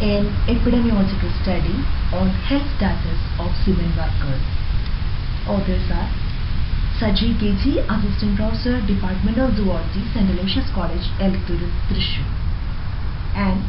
an epidemiological study on health status of cement workers. Authors are Saji KG, Assistant Professor, Department of Zoology, St. Aloysius College, Elthuru, Thrissur, and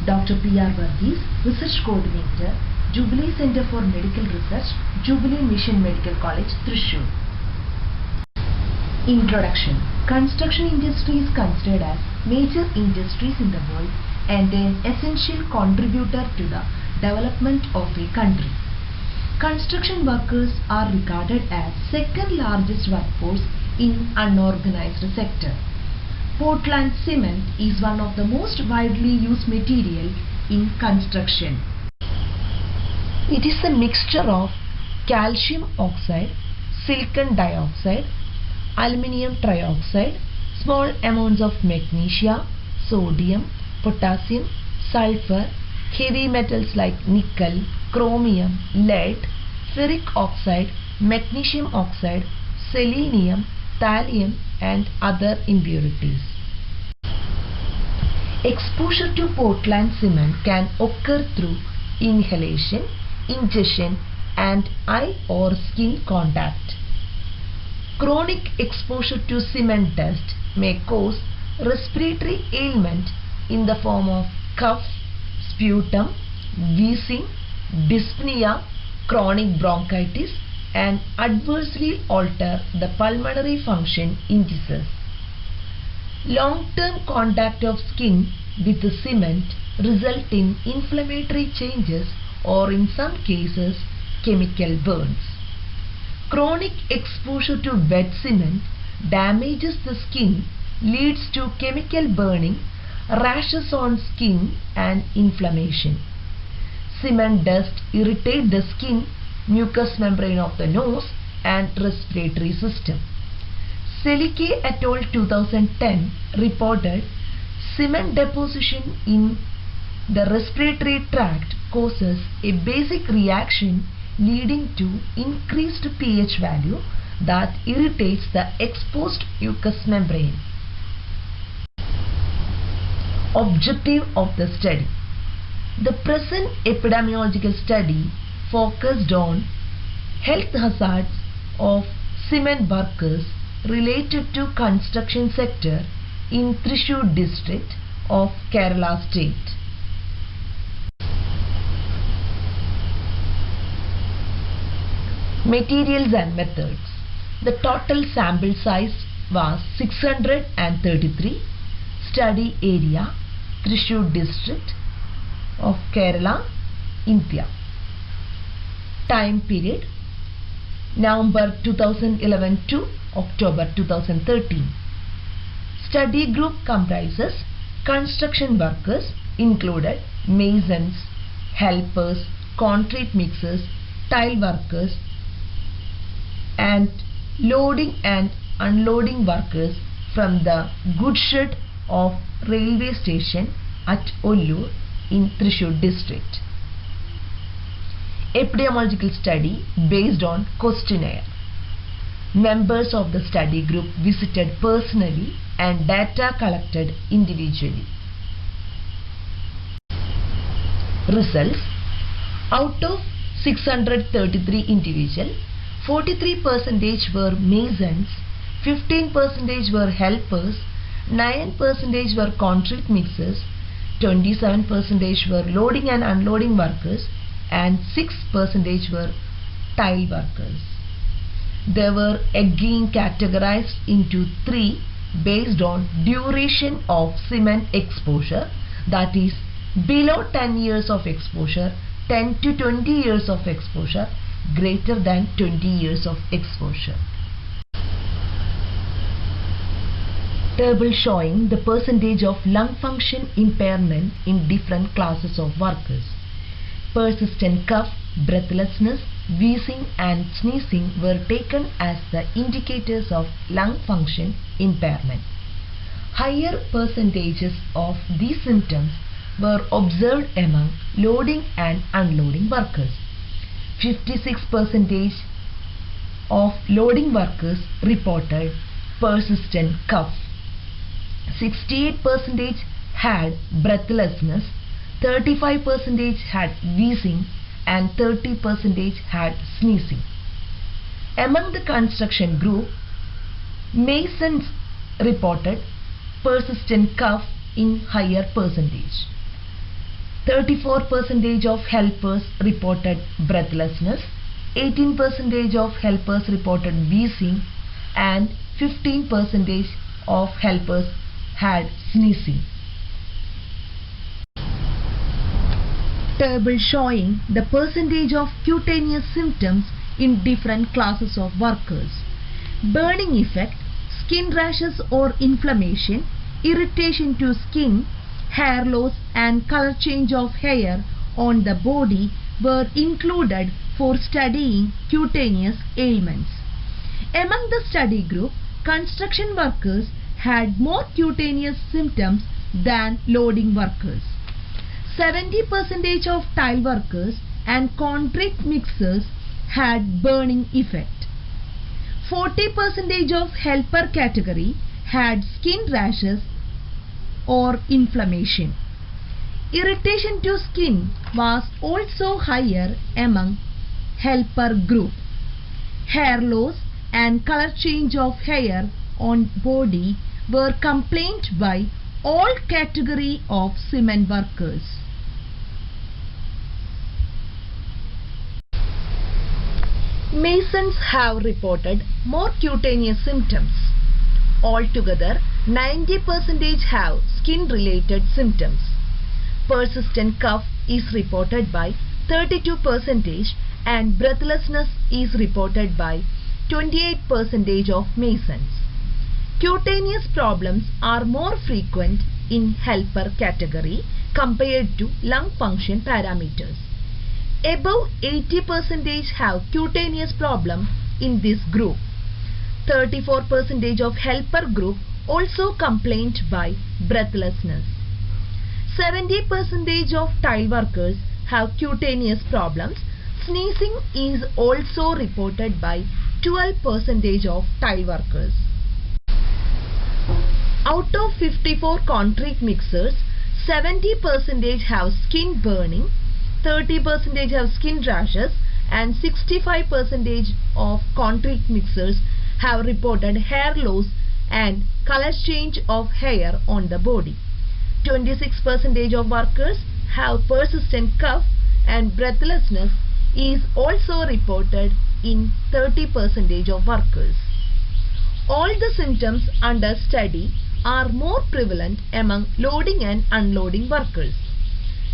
Dr. P.R. Varghese, Research Coordinator, Jubilee Center for Medical Research, Jubilee Mission Medical College, Thrissur. Introduction. Construction industry is considered as major industries in the world and an essential contributor to the development of a country. Construction workers are regarded as second largest workforce in unorganized sector. Portland cement is one of the most widely used material in construction. It is a mixture of calcium oxide, silicon dioxide, aluminum trioxide, small amounts of magnesia, sodium, potassium, sulfur, heavy metals like nickel, chromium, lead, ferric oxide, magnesium oxide, selenium, thallium, and other impurities. Exposure to Portland cement can occur through inhalation, ingestion, and eye or skin contact. Chronic exposure to cement dust may cause respiratory ailment in the form of cough, sputum, wheezing, dyspnea, chronic bronchitis, and adversely alter the pulmonary function indices. Long-term contact of skin with the cement result in inflammatory changes or in some cases chemical burns. Chronic exposure to wet cement damages the skin, leads to chemical burning, rashes on skin, and inflammation. Cement dust irritate the skin, mucous membrane of the nose, and respiratory system. Selike et al. 2010 reported cement deposition in the respiratory tract causes a basic reaction leading to increased pH value that irritates the exposed mucous membrane. Objective of the study. The present epidemiological study focused on health hazards of cement workers related to construction sector in Thrissur district of Kerala state. Materials and methods. The total sample size was 633. Study area Thrissur district of Kerala, India. Time period November 2011 to October 2013. Study group comprises construction workers included masons, helpers, concrete mixers, tile workers, and loading and unloading workers from the goods shed of railway station at Ollur in Thrissur district. Epidemiological study based on questionnaire. Members of the study group visited personally and data collected individually. Results. Out of 633 individuals, 43% were masons, 15% were helpers, 9% were concrete mixers, 27% were loading and unloading workers, and 6% were tile workers. They were again categorized into three based on duration of cement exposure, that is below 10 years of exposure, 10 to 20 years of exposure, greater than 20 years of exposure. Table showing the percentage of lung function impairment in different classes of workers. Persistent cough, breathlessness, wheezing, and sneezing were taken as the indicators of lung function impairment. Higher percentages of these symptoms were observed among loading and unloading workers. 56% of loading workers reported persistent cough. 68% had breathlessness, 35% had wheezing, and 30% had sneezing. Among the construction group, masons reported persistent cough in higher percentage. 34% of helpers reported breathlessness, 18% of helpers reported wheezing, and 15% of helpers had sneezing. Table showing the percentage of cutaneous symptoms in different classes of workers. Burning effect, skin rashes or inflammation, irritation to skin, hair loss and color change of hair on the body were included for studying cutaneous ailments. Among the study group, construction workers had more cutaneous symptoms than loading workers. 70% of tile workers and concrete mixers had burning effect. 40% of helper category had skin rashes or inflammation. Irritation to skin was also higher among helper group. Hair loss and color change of hair on body were complained by all category of cement workers. Masons have reported more cutaneous symptoms. Altogether, 90% have skin-related symptoms. Persistent cough is reported by 32% and breathlessness is reported by 28% of Masons. Cutaneous problems are more frequent in helper category compared to lung function parameters. Above 80% have cutaneous problem in this group. 34% of helper group also complained by breathlessness. 70% of tile workers have cutaneous problems. Sneezing is also reported by 12% of tile workers. Out of 54 concrete mixers, 70% have skin burning, 30% have skin rashes, and 65% of concrete mixers have reported hair loss and color change of hair on the body. 26% of workers have persistent cough and breathlessness is also reported in 30% of workers. All the symptoms under study are more prevalent among loading and unloading workers.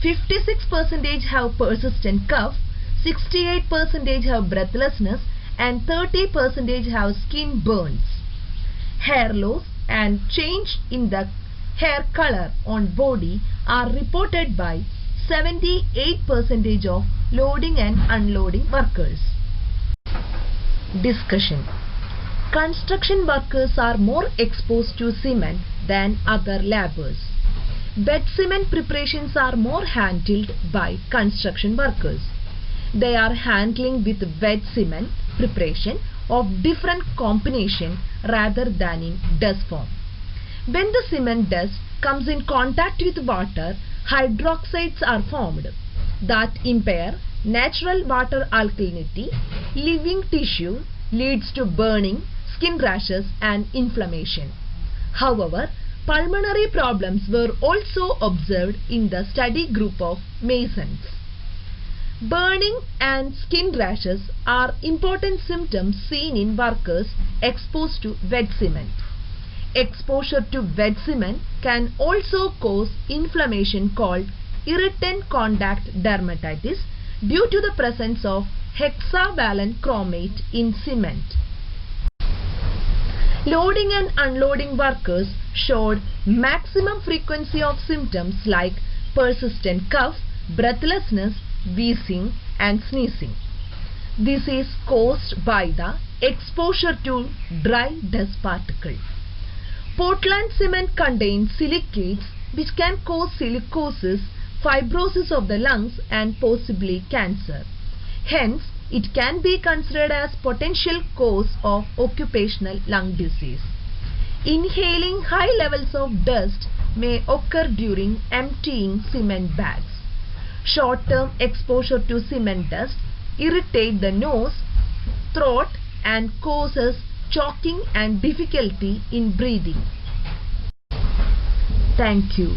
56% have persistent cough, 68% have breathlessness, and 30% have skin burns. Hair loss and change in the hair color on body are reported by 78% of loading and unloading workers. Discussion. Construction workers are more exposed to cement than other laborers. Wet cement preparations are more handled by construction workers. They are handling with wet cement preparation of different combination rather than in dust form. When the cement dust comes in contact with water, hydroxides are formed that impair natural water alkalinity, living tissue, leads to burning, skin rashes and inflammation. However, pulmonary problems were also observed in the study group of Masons. Burning and skin rashes are important symptoms seen in workers exposed to wet cement. Exposure to wet cement can also cause inflammation called irritant contact dermatitis due to the presence of hexavalent chromate in cement. Loading and unloading workers showed maximum frequency of symptoms like persistent cough, breathlessness, wheezing and sneezing. This is caused by the exposure to dry dust particles. Portland cement contains silicates which can cause silicosis, fibrosis of the lungs and possibly cancer. Hence, it can be considered as potential cause of occupational lung disease. Inhaling high levels of dust may occur during emptying cement bags. Short-term exposure to cement dust irritate the nose, throat and causes choking and difficulty in breathing. Thank you.